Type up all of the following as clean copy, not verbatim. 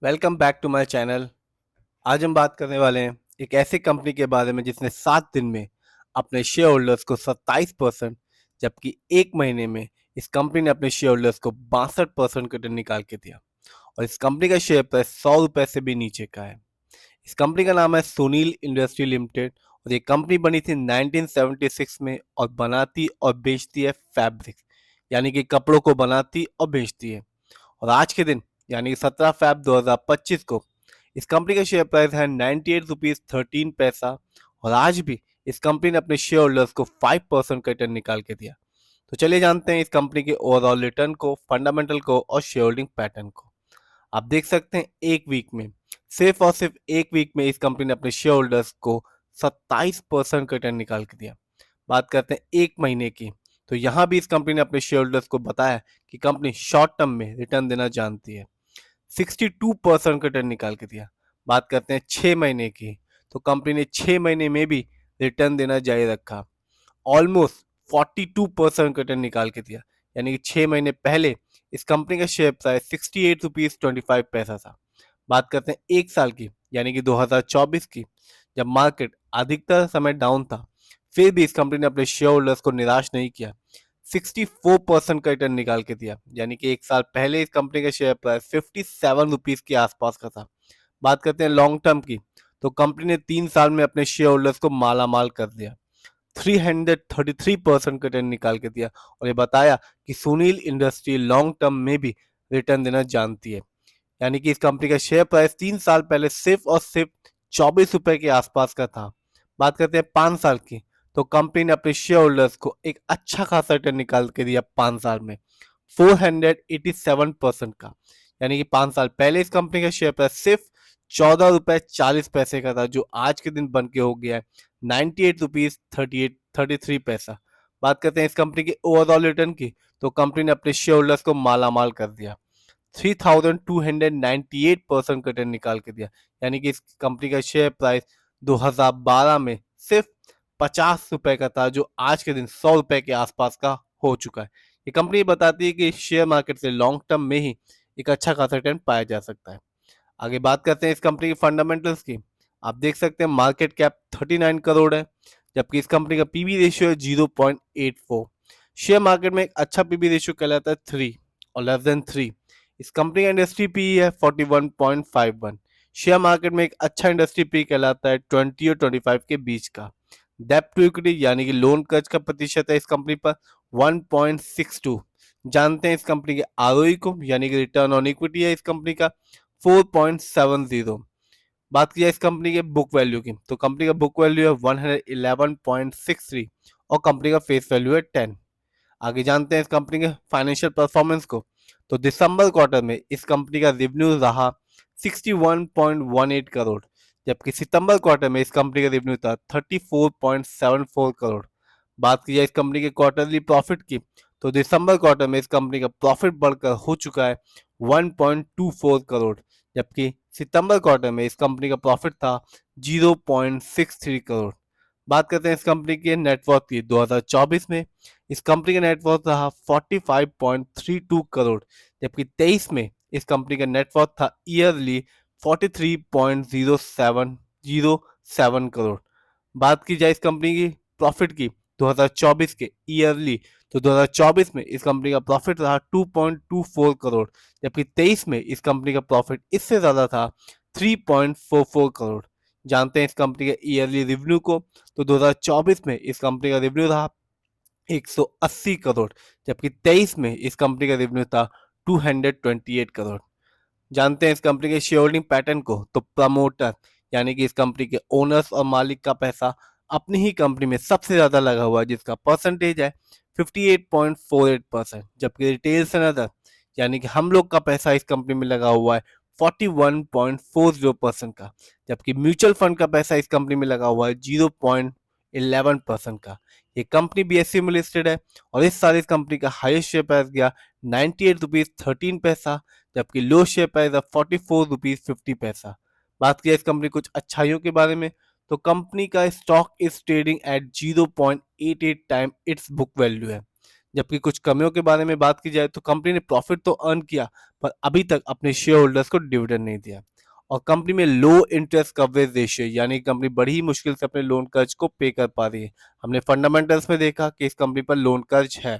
Welcome back to my channel. आज हम बात करने वाले हैं एक ऐसी कंपनी के बारे में जिसने 7 दिन में अपने शेयर होल्डर्स को 27%, जबकि एक महीने में इस कंपनी ने अपने शेयर होल्डर्स को 62% रिटर्न निकाल के दिया। और इस कंपनी का शेयर प्राइस 100 रुपए से भी नीचे का है। इस कंपनी का नाम है सुनील इंडस्ट्री लिमिटेड और ये कंपनी बनी थी 1976 में और बनाती और बेचती है फैब्रिक, यानी कि कपड़ों को बनाती और बेचती है। और आज के दिन यानी कि 17 फरवरी 2025 को इस कंपनी का शेयर प्राइस है 98 रुपीज 13 पैसा। और आज भी इस कंपनी ने अपने शेयर होल्डर्स को 5% का रिटर्न निकाल के दिया। तो चलिए जानते हैं इस कंपनी के ओवरऑल रिटर्न को, फंडामेंटल को और शेयर होल्डिंग पैटर्न को। आप देख सकते हैं एक वीक में, सिर्फ और सिर्फ एक वीक में इस कंपनी ने अपने शेयर होल्डर्स को 27% का रिटर्न निकाल के दिया। बात करते हैं एक महीने की, तो यहाँ भी इस कंपनी ने अपने शेयर होल्डर्स को बताया कि कंपनी शॉर्ट टर्म में रिटर्न देना जानती है। 62% का रिटर्न निकाल के दिया। बात करते हैं 6 महीने की, तो कंपनी ने 6 महीने में भी रिटर्न देना जारी रखा। ऑलमोस्ट 42% का रिटर्न निकाल के दिया, यानी कि 6 महीने पहले इस कंपनी का शेयर प्राइस 68 रुपीज 25 पैसा था। बात करते हैं एक साल की, यानी कि 2024 की, जब मार्केट अधिकतर समय डाउन था, फिर भी इस कंपनी ने अपने शेयर होल्डर्स को निराश नहीं किया। 64% का रिटर्न निकाल के दिया, यानी कि एक साल पहले इस कंपनी का शेयर प्राइस 57 रुपीज के आसपास का था। बात करते हैं लॉन्ग टर्म की, तो कंपनी ने 3 साल में अपने शेयर होल्डर्स को माला माल कर दिया। 333% का रिटर्न निकाल के दिया और ये बताया कि सुनील इंडस्ट्री लॉन्ग टर्म में भी रिटर्न देना जानती है। यानी कि इस कंपनी का शेयर प्राइस 3 साल पहले सिर्फ और सिर्फ 24 रुपए के आसपास का था। बात करते हैं 5 साल की, तो कंपनी ने अपने शेयर होल्डर्स को एक अच्छा खासा रिटर्न निकाल के दिया 5 साल में, 487% का। यानी कि 5 साल पहले इस कंपनी का शेयर प्राइस सिर्फ 14 रुपए 40 पैसे का था, जो आज के दिन बन के हो गया है 98 रुपीज 38 33 पैसा। बात करते हैं इस कंपनी के ओवरऑल रिटर्न की, तो कंपनी ने अपने शेयर होल्डर्स को माला माल कर दिया। 3298% का रिटर्न निकाल के दिया। यानी कि इस कंपनी का शेयर प्राइस 2012 में सिर्फ 50 रुपए का था, जो आज के दिन 100 रुपए के आसपास का हो चुका है। ये कंपनी बताती है कि शेयर मार्केट से लॉन्ग टर्म में ही एक अच्छा खासा रिटर्न पाया जा सकता है। आगे बात करते हैं इस कंपनी के फंडामेंटल्स की। आप देख सकते हैं मार्केट कैप 39 करोड़ है, जबकि इस कंपनी का पीबी रेशियो है 0.84। शेयर मार्केट में एक अच्छा पीबी रेशियो कहलाता है 3 और लेस देन 3। इस कंपनी का इंडस्ट्री पी है 41.51। शेयर मार्केट में एक अच्छा इंडस्ट्री पी कहलाता है 20 और 25 के बीच का। डेप्ट टू इक्विटी यानी कि लोन कर्ज का प्रतिशत है इस कंपनी पर 1.62। जानते हैं इस कंपनी के आरओई को, यानी कि रिटर्न ऑन इक्विटी है इस कंपनी का 4.70। बात की जाए इस कंपनी के बुक वैल्यू की, तो कंपनी का बुक वैल्यू है 111.63 और कंपनी का फेस वैल्यू है 10। आगे जानते हैं इस कंपनी के फाइनेंशियल परफॉर्मेंस को, तो दिसंबर क्वार्टर में इस कंपनी का रेवेन्यू रहा 61.18 करोड़, जबकि सितंबर क्वार्टर में इस कंपनी का रेवेन्यू था 34.74 करोड़। बात की जाए इस कंपनी के क्वार्टरली प्रॉफिट की, तो दिसंबर क्वार्टर में इस कंपनी का प्रॉफिट बढ़कर हो चुका है 1.24 करोड़, जबकि सितंबर क्वार्टर में इस कंपनी का प्रॉफिट था 0.63 करोड़। बात करते हैं इस कंपनी के नेटवर्थ की, 2024 में इस कंपनी का नेटवर्थ रहा 45.32 करोड़, जबकि 23 में इस कंपनी का नेटवर्थ था ईयरली 43.0707 करोड़। बात की जाए इस कंपनी की प्रॉफिट की 2024 के ईयरली, तो 2024 में इस कंपनी का प्रॉफिट रहा 2.24 करोड़, जबकि 23 में इस कंपनी का प्रॉफिट इससे ज़्यादा था 3.44 करोड़। जानते हैं इस कंपनी के ईयरली रिवेन्यू को, तो 2024 में इस कंपनी का रिवेन्यू रहा 180 करोड़, जबकि 23 में इस कंपनी का रेवेन्यू था 228 करोड़। जानते हैं इस कंपनी के शेयर होल्डिंग पैटर्न को, तो प्रमोटर यानी कि इस कंपनी के ओनर्स और मालिक का पैसा अपनी ही कंपनी में सबसे ज्यादा लगा हुआ है, जिसका परसेंटेज है 58.48%, जबकि रिटेल्स एंड अदर यानी कि हम लोग का पैसा इस कंपनी में लगा हुआ है 41.40% का, जबकि म्यूचुअल फंड का पैसा इस कंपनी में लगा हुआ है 0.11% का। ये कंपनी बीएससी में लिस्टेड है और इस साल इस कंपनी का हाईएस्ट शेयर प्राइस गया 98 रुपीज 13 पैसा, जबकि लो शेयर प्राइस है 44 रुपीज 50 पैसा। बात किया इस कंपनी कुछ अच्छाइयों के बारे में, तो कंपनी का stock is trading at 0.88 time it's book value है, जबकि कुछ कमियों के बारे में बात की जाए तो कंपनी ने प्रॉफिट तो अर्न किया पर अभी तक अपने शेयर होल्डर्स को डिविडेंड नहीं दिया। और कंपनी में लो इंटरेस्ट कवरेज रेशियो, यानी कंपनी बड़ी ही मुश्किल से अपने लोन कर्ज को पे कर पा रही है। हमने फंडामेंटल्स में देखा कि इस कंपनी पर लोन कर्ज है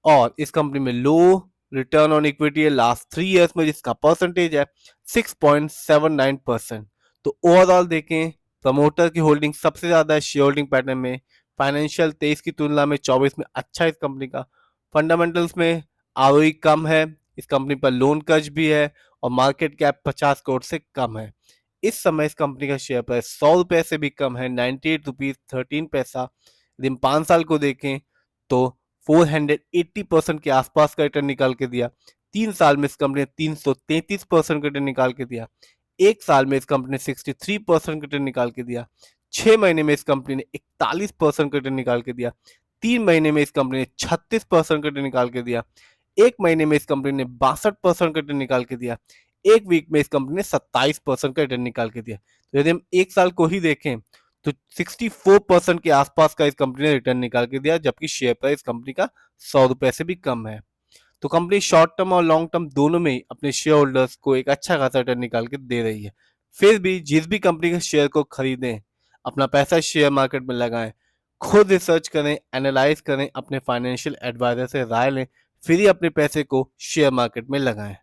और इस कंपनी में लो रिटर्न ऑन इक्विटी है लास्ट 3 इयर्स में, जिसका परसेंटेज है 6.79%। तो ओवरऑल देखें, प्रमोटर की होल्डिंग सबसे ज्यादा है शेयर होल्डिंग पैटर्न में। फाइनेंशियल 23 की तुलना में 24 में अच्छा है इस कंपनी का। फंडामेंटल्स में आरओई कम है, इस कंपनी पर लोन कर्ज भी है और मार्केट कैप 50 करोड़ से कम है। इस समय इस कंपनी का शेयर प्राइस 100 रुपए से भी कम है, 98 रुपीज 13 पैसा। यदि हम 5 साल को देखें तो 480% के आसपास का रिटर्न निकाल के दिया। 3 साल में इस कंपनी ने 333% का रिटर्न निकाल के दिया। 1 साल में इस कंपनी ने 63% का रिटर्न निकाल के दिया। 6 महीने में इस कंपनी ने 41% का रिटर्न निकाल के दिया। 3 महीने में इस कंपनी ने 36% का रिटर्न निकाल के दिया। 1 महीने में इस कंपनी ने 62% का रिटर्न निकाल के दिया। 1 वीक में इस कंपनी ने 27% का रिटर्न निकाल के दिया। तो यदि हम 1 साल को ही देखें तो 64% के आसपास का इस कंपनी ने रिटर्न निकाल के दिया, जबकि शेयर प्राइस कंपनी का 100 रुपए से भी कम है। तो कंपनी शॉर्ट टर्म और लॉन्ग टर्म दोनों में ही अपने शेयर होल्डर्स को एक अच्छा खासा रिटर्न निकाल के दे रही है। फिर भी जिस भी कंपनी के शेयर को खरीदें, अपना पैसा शेयर मार्केट में लगाएं, खुद रिसर्च करें, एनालाइज करें, अपने फाइनेंशियल एडवाइजर से राय लें, फिर ही अपने पैसे को शेयर मार्केट में लगाएं।